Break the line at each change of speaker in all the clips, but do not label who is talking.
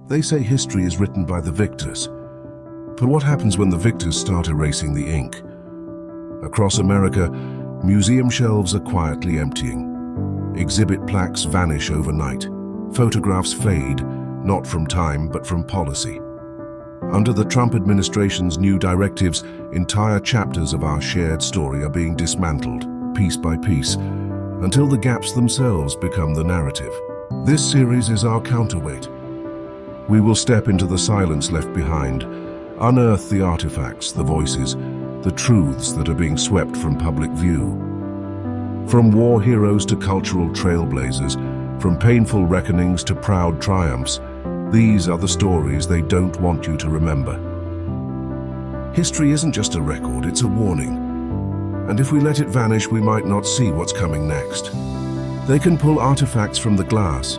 They say history is written by the victors. But what happens when the victors start erasing the ink? Across America, museum shelves are quietly emptying. Exhibit plaques vanish overnight. Photographs fade, not from time, but from policy. Under the Trump administration's new directives, entire chapters of our shared story are being dismantled, piece by piece, until the gaps themselves become the narrative. This series is our counterweight. We will step into the silence left behind, unearth the artifacts, the voices, the truths that are being swept from public view. From war heroes to cultural trailblazers, from painful reckonings to proud triumphs, these are the stories they don't want you to remember. History isn't just a record, it's a warning. And if we let it vanish, we might not see what's coming next. They can pull artifacts from the glass,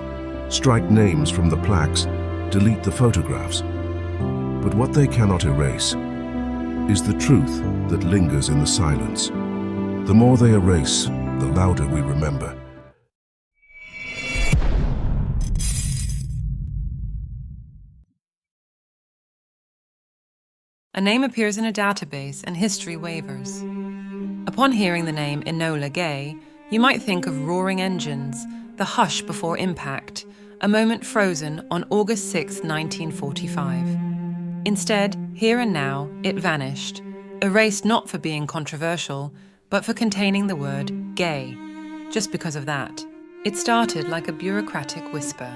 strike names from the plaques, delete the photographs. But what they cannot erase is the truth that lingers in the silence. The more they erase, the louder we remember.
A name appears in a database and history wavers. Upon hearing the name Enola Gay, you might think of roaring engines, the hush before impact, a moment frozen on August 6, 1945. Instead, here and now, it vanished, erased not for being controversial, but for containing the word gay. Just because of that, it started like a bureaucratic whisper.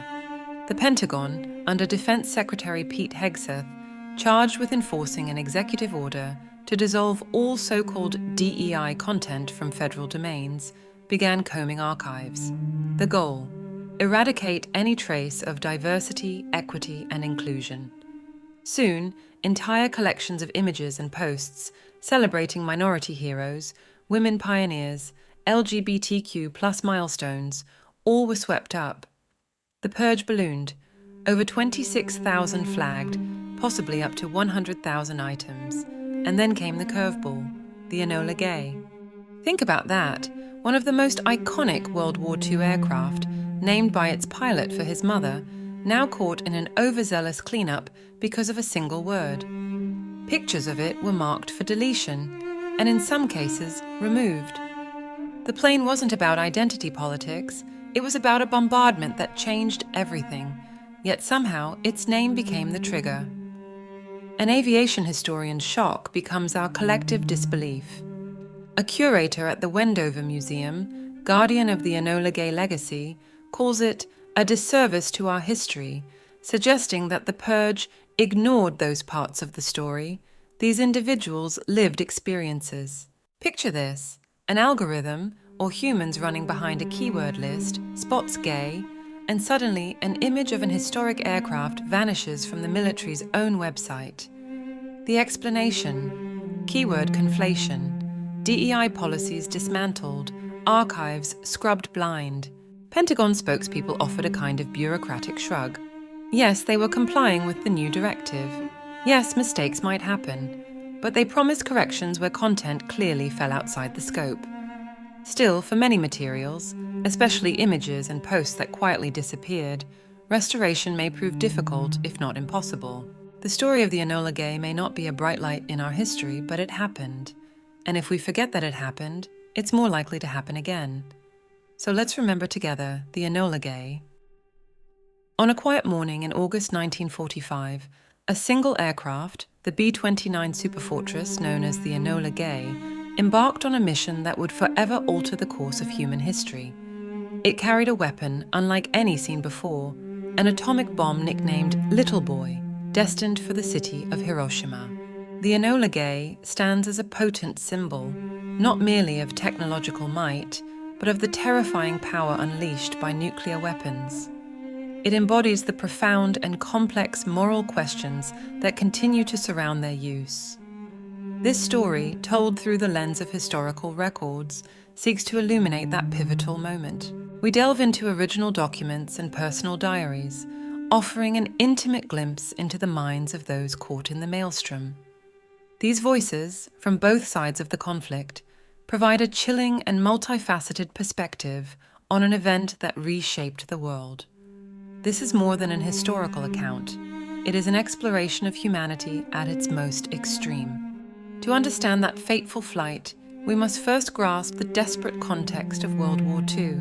The Pentagon, under Defense Secretary Pete Hegseth, charged with enforcing an executive order to dissolve all so-called DEI content from federal domains, began combing archives. The goal: eradicate any trace of diversity, equity, and inclusion. Soon, entire collections of images and posts celebrating minority heroes, women pioneers, LGBTQ+ milestones, all were swept up. The purge ballooned. Over 26,000 flagged, possibly up to 100,000 items. And then came the curveball, the Enola Gay. Think about that, one of the most iconic World War II aircraft, named by its pilot for his mother, now caught in an overzealous cleanup because of a single word. Pictures of it were marked for deletion, and in some cases, removed. The plane wasn't about identity politics, it was about a bombardment that changed everything, yet somehow its name became the trigger. An aviation historian's shock becomes our collective disbelief. A curator at the Wendover Museum, guardian of the Enola Gay legacy, calls it a disservice to our history, suggesting that the purge ignored those parts of the story, these individuals' lived experiences. Picture this: an algorithm, or humans running behind a keyword list, spots gay, and suddenly an image of an historic aircraft vanishes from the military's own website. The explanation: keyword conflation, DEI policies dismantled, archives scrubbed blind. Pentagon spokespeople offered a kind of bureaucratic shrug. Yes, they were complying with the new directive. Yes, mistakes might happen, but they promised corrections where content clearly fell outside the scope. Still, for many materials, especially images and posts that quietly disappeared, restoration may prove difficult, if not impossible. The story of the Enola Gay may not be a bright light in our history, but it happened. And if we forget that it happened, it's more likely to happen again. So let's remember together the Enola Gay. On a quiet morning in August 1945, a single aircraft, the B-29 superfortress known as the Enola Gay, embarked on a mission that would forever alter the course of human history. It carried a weapon unlike any seen before, an atomic bomb nicknamed Little Boy, destined for the city of Hiroshima. The Enola Gay stands as a potent symbol, not merely of technological might, but of the terrifying power unleashed by nuclear weapons. It embodies the profound and complex moral questions that continue to surround their use. This story, told through the lens of historical records, seeks to illuminate that pivotal moment. We delve into original documents and personal diaries, offering an intimate glimpse into the minds of those caught in the maelstrom. These voices, from both sides of the conflict, provide a chilling and multifaceted perspective on an event that reshaped the world. This is more than an historical account. It is an exploration of humanity at its most extreme. To understand that fateful flight, we must first grasp the desperate context of World War II.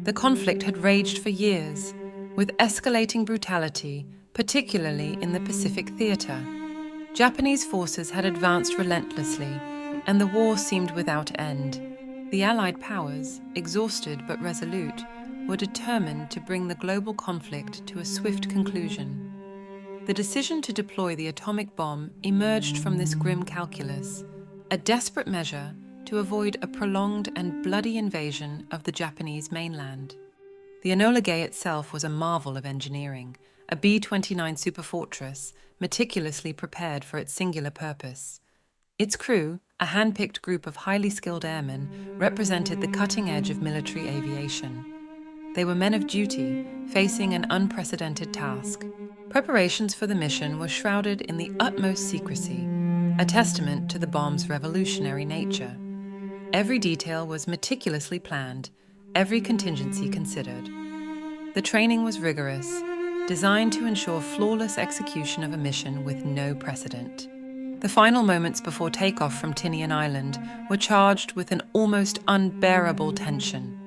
The conflict had raged for years, with escalating brutality, particularly in the Pacific Theater. Japanese forces had advanced relentlessly, and the war seemed without end. The Allied powers, exhausted but resolute, were determined to bring the global conflict to a swift conclusion. The decision to deploy the atomic bomb emerged from this grim calculus, a desperate measure to avoid a prolonged and bloody invasion of the Japanese mainland. The Enola Gay itself was a marvel of engineering, a B-29 superfortress meticulously prepared for its singular purpose. Its crew, a hand-picked group of highly skilled airmen, represented the cutting edge of military aviation. They were men of duty, facing an unprecedented task. Preparations for the mission were shrouded in the utmost secrecy, a testament to the bomb's revolutionary nature. Every detail was meticulously planned, every contingency considered. The training was rigorous, designed to ensure flawless execution of a mission with no precedent. The final moments before takeoff from Tinian Island were charged with an almost unbearable tension.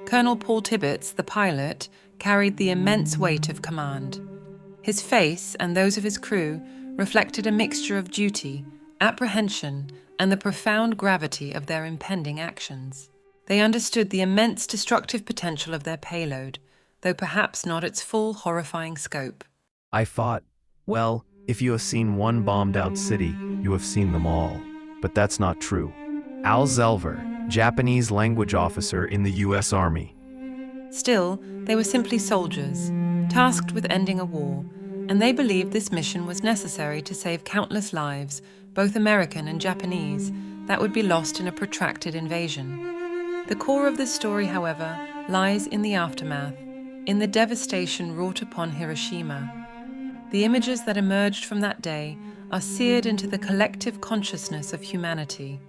Colonel Paul Tibbets, the pilot, carried the immense weight of command. His face and those of his crew reflected a mixture of duty, apprehension, and the profound gravity of their impending actions. They understood the immense destructive potential of their payload, though perhaps not its full horrifying scope.
I thought, well, if you have seen one bombed-out city, you have seen them all. But that's not true. Al Zelver, Japanese language officer in the U.S. Army.
Still, they were simply soldiers, tasked with ending a war, and they believed this mission was necessary to save countless lives, both American and Japanese, that would be lost in a protracted invasion. The core of this story, however, lies in the aftermath, in the devastation wrought upon Hiroshima. The images that emerged from that day are seared into the collective consciousness of humanity.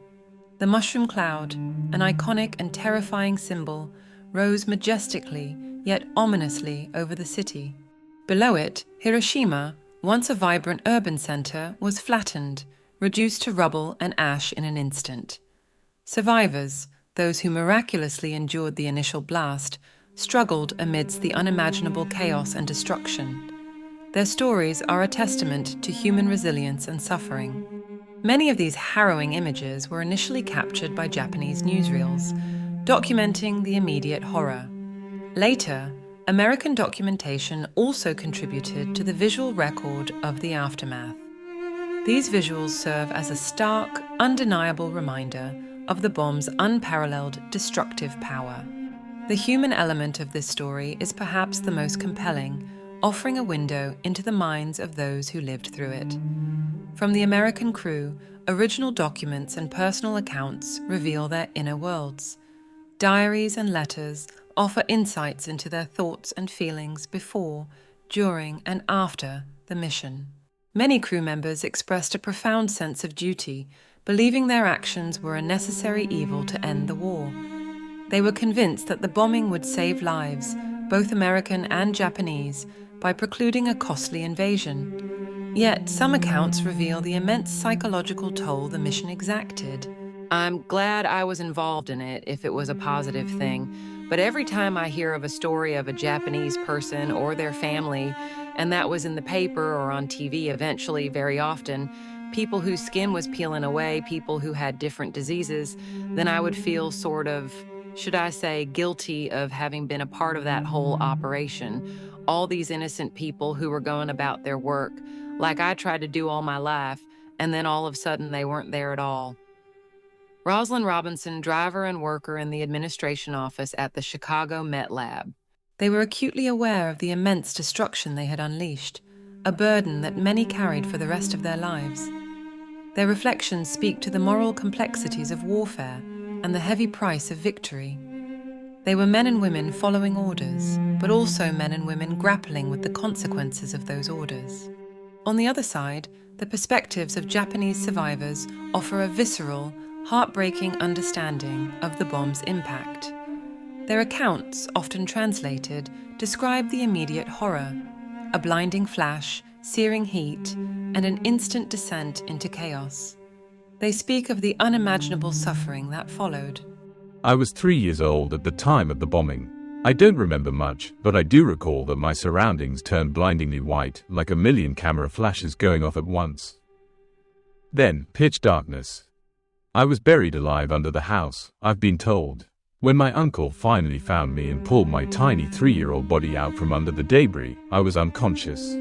The mushroom cloud, an iconic and terrifying symbol, rose majestically yet ominously over the city. Below it, Hiroshima, once a vibrant urban center, was flattened, reduced to rubble and ash in an instant. Survivors, those who miraculously endured the initial blast, struggled amidst the unimaginable chaos and destruction. Their stories are a testament to human resilience and suffering. Many of these harrowing images were initially captured by Japanese newsreels, documenting the immediate horror. Later, American documentation also contributed to the visual record of the aftermath. These visuals serve as a stark, undeniable reminder of the bomb's unparalleled destructive power. The human element of this story is perhaps the most compelling, offering a window into the minds of those who lived through it. From the American crew, original documents and personal accounts reveal their inner worlds. Diaries and letters offer insights into their thoughts and feelings before, during, and after the mission. Many crew members expressed a profound sense of duty, believing their actions were a necessary evil to end the war. They were convinced that the bombing would save lives, both American and Japanese, by precluding a costly invasion. Yet, some accounts reveal the immense psychological toll the mission exacted. I'm glad I was involved in it if it was a positive thing, but every time I hear of a story of a Japanese person or their family, and that was in the paper or on TV eventually, very often, people whose skin was peeling away, people who had different diseases, then I would feel sort of, should I say, guilty of having been a part of that whole operation. All these innocent people who were going about their work, like I tried to do all my life, and then all of a sudden they weren't there at all. Rosalind Robinson, driver and worker in the administration office at the Chicago Met Lab. They were acutely aware of the immense destruction they had unleashed, a burden that many carried for the rest of their lives. Their reflections speak to the moral complexities of warfare and the heavy price of victory. They were men and women following orders, but also men and women grappling with the consequences of those orders. On the other side, the perspectives of Japanese survivors offer a visceral, heartbreaking understanding of the bomb's impact. Their accounts, often translated, describe the immediate horror: a blinding flash, searing heat, and an instant descent into chaos. They speak of the unimaginable suffering that followed.
I was 3 years old at the time of the bombing. I don't remember much, but I do recall that my surroundings turned blindingly white, like a million camera flashes going off at once. Then, pitch darkness. I was buried alive under the house, I've been told. When my uncle finally found me and pulled my tiny 3-year-old body out from under the debris, I was unconscious.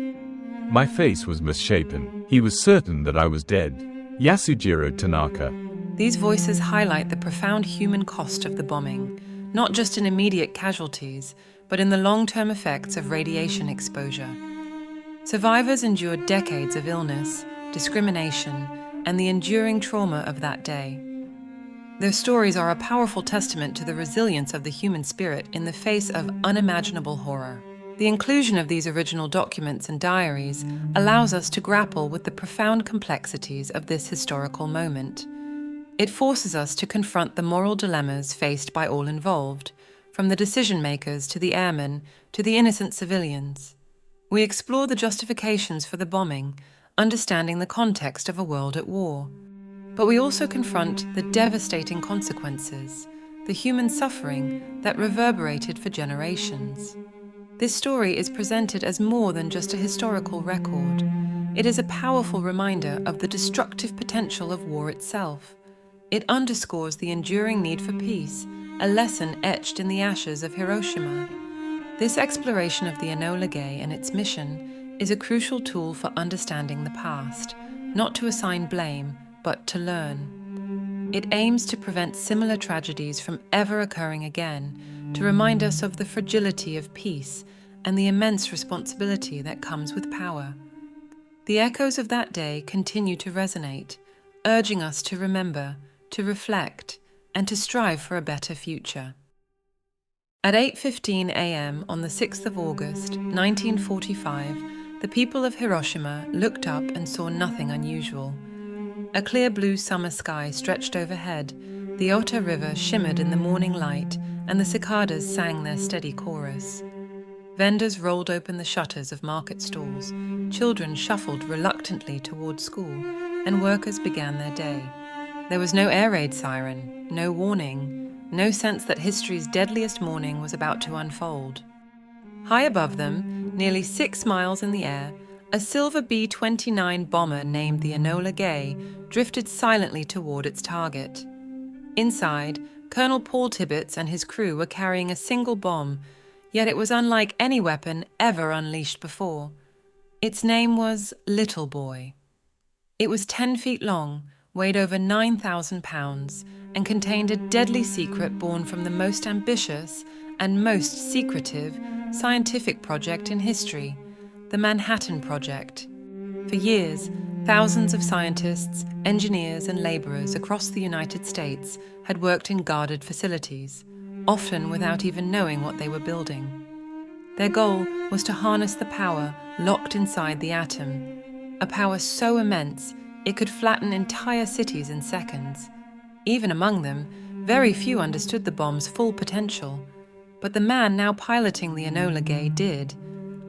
My face was misshapen. He was certain that I was dead. Yasujiro Tanaka.
These voices highlight the profound human cost of the bombing, not just in immediate casualties, but in the long-term effects of radiation exposure. Survivors endured decades of illness, discrimination, and the enduring trauma of that day. Their stories are a powerful testament to the resilience of the human spirit in the face of unimaginable horror. The inclusion of these original documents and diaries allows us to grapple with the profound complexities of this historical moment. It forces us to confront the moral dilemmas faced by all involved, from the decision-makers to the airmen to the innocent civilians. We explore the justifications for the bombing, understanding the context of a world at war. But we also confront the devastating consequences, the human suffering that reverberated for generations. This story is presented as more than just a historical record. It is a powerful reminder of the destructive potential of war itself. It underscores the enduring need for peace, a lesson etched in the ashes of Hiroshima. This exploration of the Enola Gay and its mission is a crucial tool for understanding the past, not to assign blame, but to learn. It aims to prevent similar tragedies from ever occurring again, to remind us of the fragility of peace and the immense responsibility that comes with power. The echoes of that day continue to resonate, urging us to remember, to reflect, and to strive for a better future. At 8:15 a.m. on the 6th of August, 1945, the people of Hiroshima looked up and saw nothing unusual. A clear blue summer sky stretched overhead, the Ota River shimmered in the morning light, and the cicadas sang their steady chorus. Vendors rolled open the shutters of market stalls, children shuffled reluctantly toward school, and workers began their day. There was no air raid siren, no warning, no sense that history's deadliest morning was about to unfold. High above them, nearly 6 miles in the air, a silver B-29 bomber named the Enola Gay drifted silently toward its target. Inside, Colonel Paul Tibbets and his crew were carrying a single bomb, yet it was unlike any weapon ever unleashed before. Its name was Little Boy. It was 10 feet long, weighed over 9,000 pounds, and contained a deadly secret born from the most ambitious and most secretive scientific project in history, the Manhattan Project. For years, thousands of scientists, engineers, and laborers across the United States had worked in guarded facilities, often without even knowing what they were building. Their goal was to harness the power locked inside the atom, a power so immense it could flatten entire cities in seconds. Even among them, very few understood the bomb's full potential, but the man now piloting the Enola Gay did,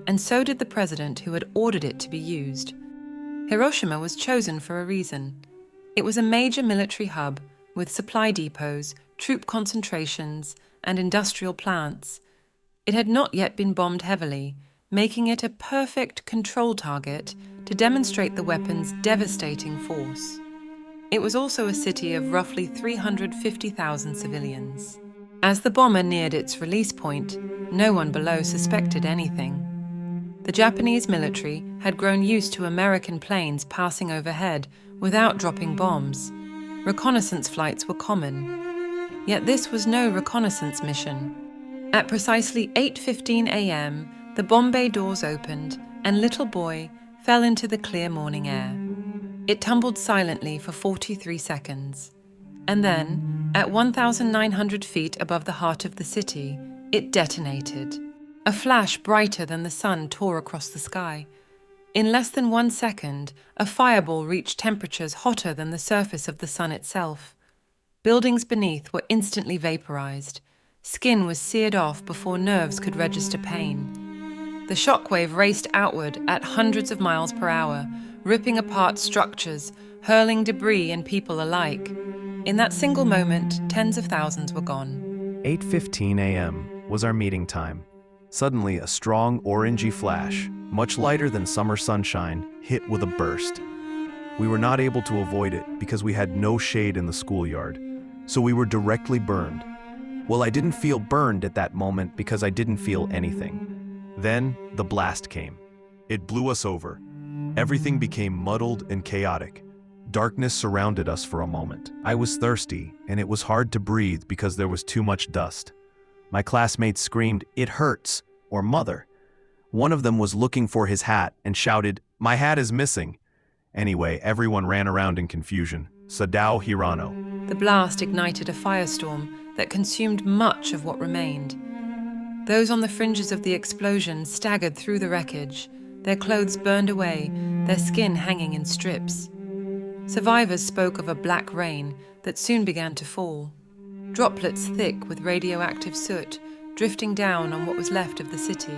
and so did the president who had ordered it to be used. Hiroshima was chosen for a reason. It was a major military hub with supply depots, troop concentrations, and industrial plants. It had not yet been bombed heavily, making it a perfect control target to demonstrate the weapon's devastating force. It was also a city of roughly 350,000 civilians. As the bomber neared its release point, no one below suspected anything. The Japanese military had grown used to American planes passing overhead without dropping bombs. Reconnaissance flights were common. Yet this was no reconnaissance mission. At precisely 8:15 a.m., the bomb bay doors opened and Little Boy fell into the clear morning air. It tumbled silently for 43 seconds. And then, at 1,900 feet above the heart of the city, it detonated. A flash brighter than the sun tore across the sky. In less than 1 second, a fireball reached temperatures hotter than the surface of the sun itself. Buildings beneath were instantly vaporized. Skin was seared off before nerves could register pain. The shockwave raced outward at hundreds of miles per hour, ripping apart structures, hurling debris and people alike. In that single moment, tens of thousands were gone.
8:15 a.m. was our meeting time. Suddenly, a strong orangey flash, much lighter than summer sunshine, hit with a burst. We were not able to avoid it because we had no shade in the schoolyard, so we were directly burned. Well, I didn't feel burned at that moment because I didn't feel anything. Then, the blast came. It blew us over. Everything became muddled and chaotic. Darkness surrounded us for a moment. I was thirsty, and it was hard to breathe because there was too much dust. My classmates screamed, "It hurts," or "Mother." One of them was looking for his hat and shouted, "My hat is missing." Anyway, everyone ran around in confusion. Sadao Hirano.
The blast ignited a firestorm that consumed much of what remained. Those on the fringes of the explosion staggered through the wreckage, their clothes burned away, their skin hanging in strips. Survivors spoke of a black rain that soon began to fall, droplets thick with radioactive soot drifting down on what was left of the city.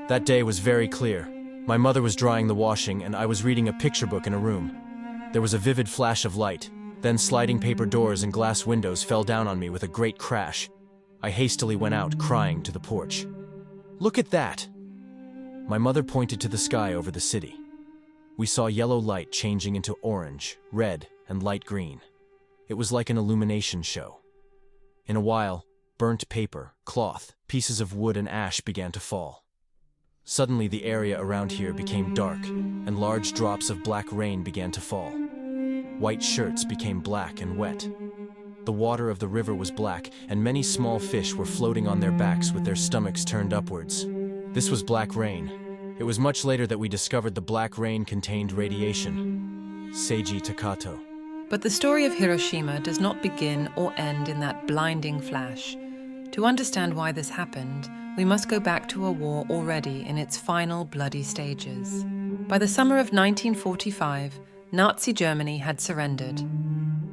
That day was very clear. My mother was drying the washing and I was reading a picture book in a room. There was a vivid flash of light, then sliding paper doors and glass windows fell down on me with a great crash. I hastily went out, crying, to the porch. "Look at that!" My mother pointed to the sky over the city. We saw yellow light changing into orange, red, and light green. It was like an illumination show. In a while, burnt paper, cloth, pieces of wood and ash began to fall. Suddenly the area around here became dark, and large drops of black rain began to fall. White shirts became black and wet. The water of the river was black, and many small fish were floating on their backs with their stomachs turned upwards. This was black rain. It was much later that we discovered the black rain contained radiation. Seiji Takato.
But the story of Hiroshima does not begin or end in that blinding flash. To understand why this happened, we must go back to a war already in its final bloody stages. By the summer of 1945, Nazi Germany had surrendered.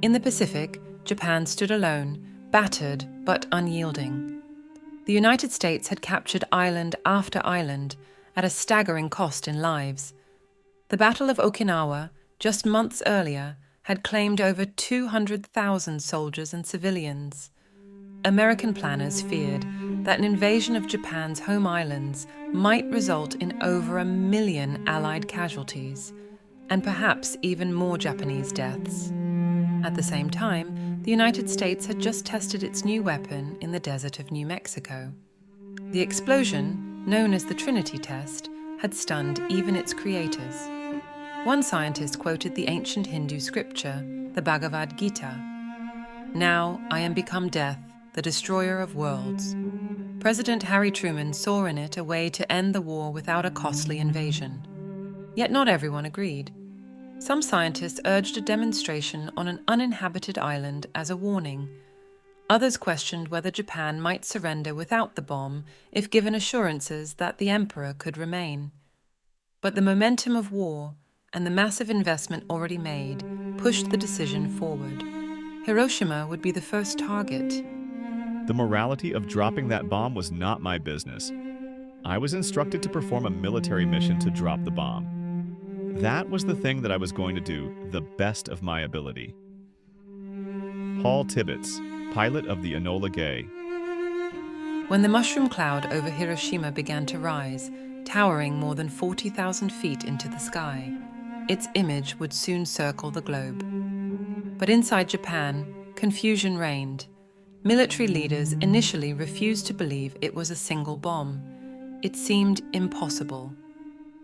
In the Pacific, Japan stood alone, battered but unyielding. The United States had captured island after island at a staggering cost in lives. The Battle of Okinawa, just months earlier, had claimed over 200,000 soldiers and civilians. American planners feared that an invasion of Japan's home islands might result in over 1 million Allied casualties, and perhaps even more Japanese deaths. At the same time, the United States had just tested its new weapon in the desert of New Mexico. The explosion, known as the Trinity test, had stunned even its creators. One scientist quoted the ancient Hindu scripture, the Bhagavad Gita. "Now I am become death, the destroyer of worlds." President Harry Truman saw in it a way to end the war without a costly invasion. Yet not everyone agreed. Some scientists urged a demonstration on an uninhabited island as a warning. Others questioned whether Japan might surrender without the bomb if given assurances that the emperor could remain. But the momentum of war and the massive investment already made pushed the decision forward. Hiroshima would be the first target.
The morality of dropping that bomb was not my business. I was instructed to perform a military mission to drop the bomb. That was the thing that I was going to do, the best of my ability. Paul Tibbets, pilot of the Enola Gay.
When the mushroom cloud over Hiroshima began to rise, towering more than 40,000 feet into the sky, its image would soon circle the globe. But inside Japan, confusion reigned. Military leaders initially refused to believe it was a single bomb. It seemed impossible.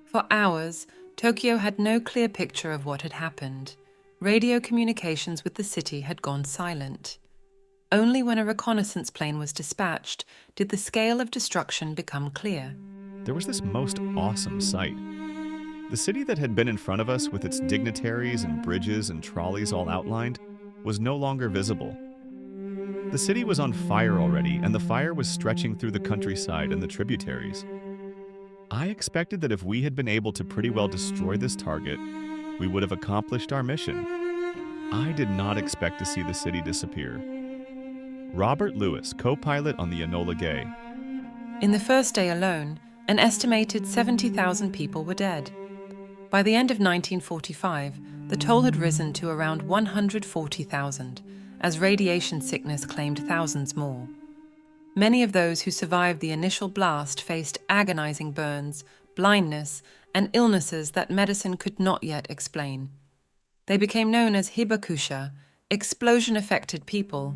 For hours, Tokyo had no clear picture of what had happened. Radio communications with the city had gone silent. Only when a reconnaissance plane was dispatched did the scale of destruction become clear.
There was this most awesome sight. The city that had been in front of us with its dignitaries and bridges and trolleys all outlined was no longer visible. The city was on fire already, and the fire was stretching through the countryside and the tributaries. I expected that if we had been able to pretty well destroy this target, we would have accomplished our mission. I did not expect to see the city disappear. Robert Lewis, co-pilot on the Enola Gay.
In the first day alone, an estimated 70,000 people were dead. By the end of 1945, the toll had risen to around 140,000, as radiation sickness claimed thousands more. Many of those who survived the initial blast faced agonizing burns, blindness, and illnesses that medicine could not yet explain. They became known as hibakusha, explosion-affected people,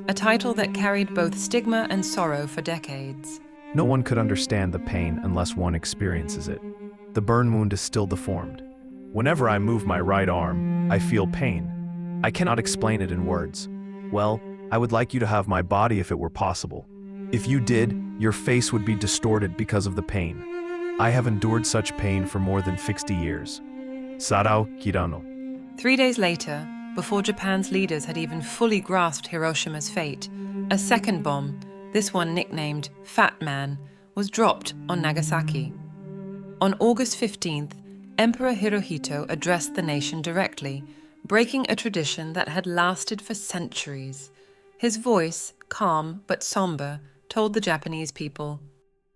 a title that carried both stigma and sorrow for decades.
No one could understand the pain unless one experiences it. The burn wound is still deformed. Whenever I move my right arm, I feel pain. I cannot explain it in words. Well, I would like you to have my body if it were possible. If you did, your face would be distorted because of the pain. I have endured such pain for more than 60 years. Sarao Kirano.
3 days later, before Japan's leaders had even fully grasped Hiroshima's fate, a second bomb, this one nicknamed Fat Man, was dropped on Nagasaki. On August 15th, Emperor Hirohito addressed the nation directly, breaking a tradition that had lasted for centuries. His voice, calm but somber, told the Japanese people,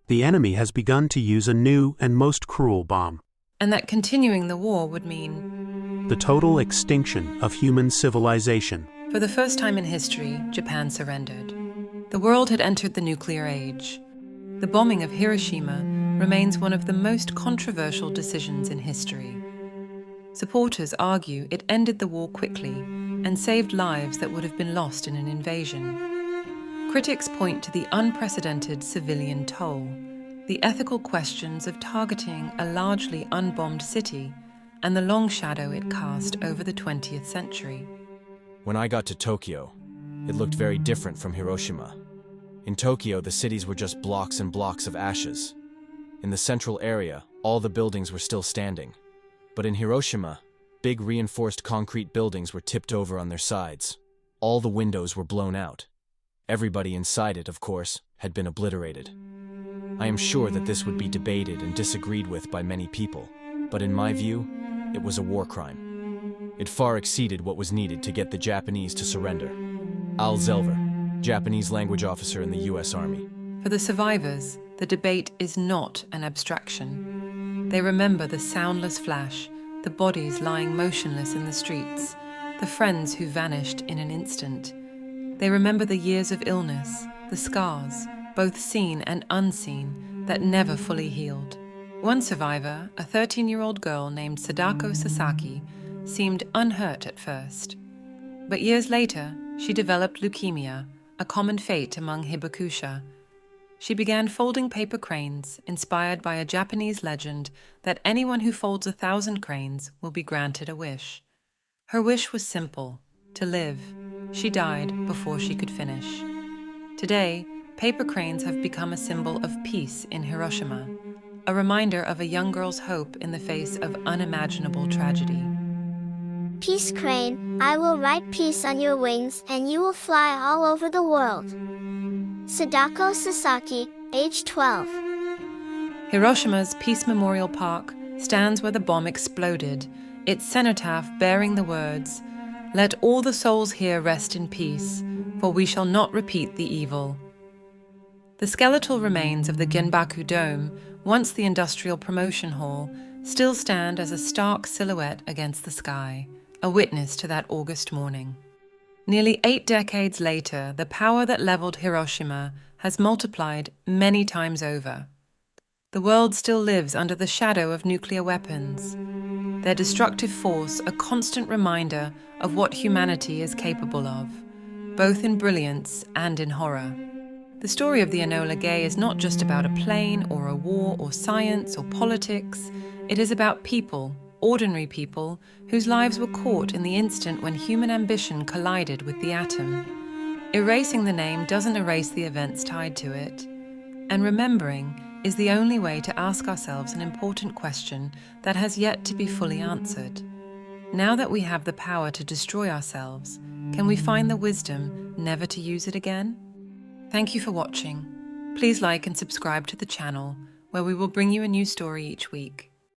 "The enemy has begun to use a new and most cruel bomb.
and that continuing the war would mean,
The total extinction of human civilization."
for the first time in history, Japan surrendered. The world had entered the nuclear age. The bombing of Hiroshima remains one of the most controversial decisions in history. Supporters argue it ended the war quickly and saved lives that would have been lost in an invasion. Critics point to the unprecedented civilian toll, the ethical questions of targeting a largely unbombed city, and the long shadow it cast over the 20th century.
When I got to Tokyo, it looked very different from Hiroshima. In Tokyo, the cities were just blocks and blocks of ashes. In the central area, all the buildings were still standing. But in Hiroshima, big reinforced concrete buildings were tipped over on their sides. All the windows were blown out. Everybody inside it, of course, had been obliterated. I am sure that this would be debated and disagreed with by many people, but in my view, it was a war crime. It far exceeded what was needed to get the Japanese to surrender. Al Zelver, Japanese language officer in the U.S. Army.
For the survivors, the debate is not an abstraction. They remember the soundless flash, the bodies lying motionless in the streets, the friends who vanished in an instant. They remember the years of illness, the scars, both seen and unseen, that never fully healed. One survivor, a 13-year-old girl named Sadako Sasaki, seemed unhurt at first. But years later, she developed leukemia, a common fate among hibakusha. She began folding paper cranes, inspired by a Japanese legend that anyone who folds 1,000 cranes will be granted a wish. Her wish was simple, to live. She died before she could finish. Today, paper cranes have become a symbol of peace in Hiroshima, a reminder of a young girl's hope in the face of unimaginable tragedy.
Peace crane, I will write peace on your wings and you will fly all over the world. Sadako Sasaki, age 12.
Hiroshima's Peace Memorial Park stands where the bomb exploded, its cenotaph bearing the words, "Let all the souls here rest in peace, for we shall not repeat the evil." The skeletal remains of the Genbaku Dome, once the Industrial Promotion Hall, still stand as a stark silhouette against the sky, a witness to that August morning. Nearly 8 decades later, the power that leveled Hiroshima has multiplied many times over. The world still lives under the shadow of nuclear weapons, their destructive force a constant reminder of what humanity is capable of, both in brilliance and in horror. The story of the Enola Gay is not just about a plane or a war or science or politics. It is about people, ordinary people, whose lives were caught in the instant when human ambition collided with the atom. Erasing the name doesn't erase the events tied to it. And remembering is the only way to ask ourselves an important question that has yet to be fully answered. Now that we have the power to destroy ourselves, can we find the wisdom never to use it again? Thank you for watching. Please like and subscribe to the channel, where we will bring you a new story each week.